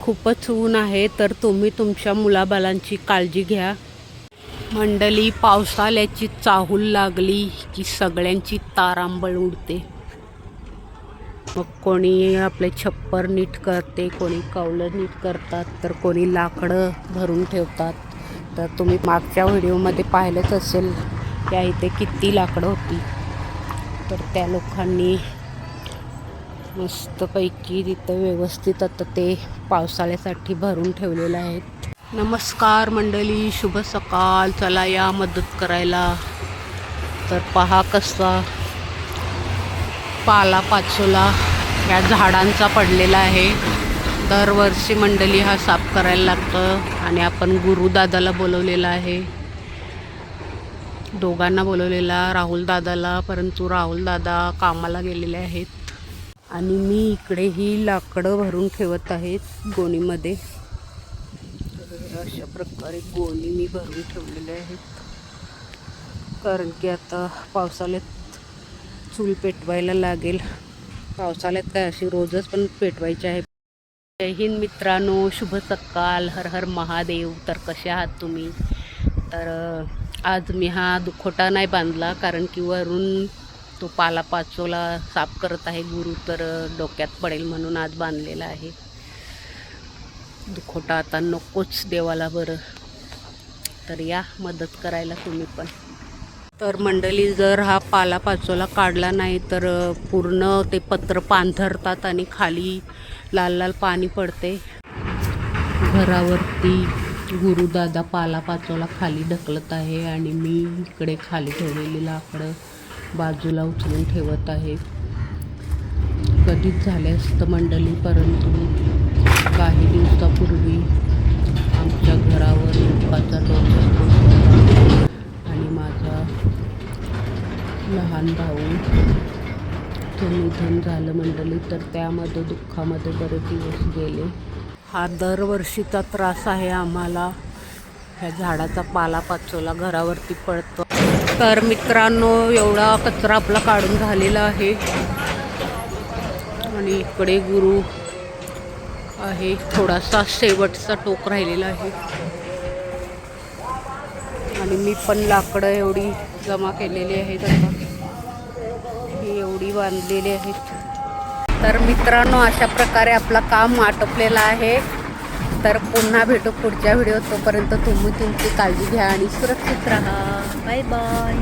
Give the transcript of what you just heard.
खूपच ऊन आहे, तर तुम्ही तुमच्या मुलाबालांची काळजी घ्या. मंडळी, पावसाळ्याची चाहूल लागली की सगळ्यांची तारांबळ उडते. मग कोणी आपले छप्पर नीट करते, कोणी कौलं नीट करतात, तर कोणी लाकडं भरून ठेवतात. तर तुम्ही मागच्या व्हिडिओमध्ये पाहिलंच असेल त्या इथे किती लाकडं होती. तर त्या लोकांनी मस्तपैकी तिथं व्यवस्थित आता ते पावसाळ्यासाठी भरून ठेवलेलं आहेत. नमस्कार मंडळी, शुभ सकाळ. चला या मदत करायला. तर पहा कसा पालापाचोला या झाडांचा पडलेला आहे. दरवर्षी मंडळी हा साफ करायला लागतं आणि आपण गुरुदादाला बोलवलेला आहे, दोघांना बोलवलेला, राहुल दादाला, परंतु राहुल दादा कामाला गेलेले आहेत. आणि मी इकडे ही लाकडं भरून ठेवत आहेत गोणीमध्ये. अशा प्रकारे गोणी मी भरून ठेवलेले आहेत, कारण की आता पावसाळ्यात चूल पेटवायला लागेल. पावसाळ्यात काय अशी रोजच पण पेटवायची आहे. जय हिंद मित्रांनो, शुभ सकाळ, हर हर महादेव. तर कसे आहात तुम्ही? तर आज मी हा दुखोटा नाही बांधला, कारण की वरून तो पालापाचोला साफ करत आहे गुरु, तर डोक्यात पडेल म्हणून आज बांधलेला आहे. दुखोटा आता नकोच देवाला बरं. तर या मदत करायला तुम्ही पण. तर मंडळी, जर हा पालापाचोला काढला नाही तर पूर्ण ते पत्र पांघरतात आणि खाली लाल लाल पाणी पडते. घरावरती गुरुदादा पालापाचोला खाली ढकलत आहे आणि मी इकडे खाली ठेवलेली लाकडं बाजूला उचलून ठेवत आहे. कधीच झाले असतं मंडळी, परंतु काही दिवसापूर्वी आमच्या घरावर युवकाचा डोंगर आणि माझा लहान भाऊ निधन झालं मंडळी. तर त्यामध्ये दुःखामध्ये बरेच दिवस गेले. हा दरवर्षीचा त्रास आहे आम्हाला. ह्या झाडाचा पालापाचोला घरावरती पडतो. तर मित्रांनो, एवढा कचरा आपला काढून झालेला आहे आणि इकडे गुरु आहे, थोडासा शेवटचा टोक राहिलेला आहे. आणि मी पण लाकडं एवढी जमा केलेली आहेत, आता ही एवढी बांधलेली आहेत. तर मित्रांनो, अशा प्रकारे आपलं काम आटोपलेलं आहे. तर पुन्हा भेटू पुढच्या व्हिडिओत. तोपर्यंत तुम्ही तुमची काळजी घ्या आणि सुरक्षित राहा. Bye bye.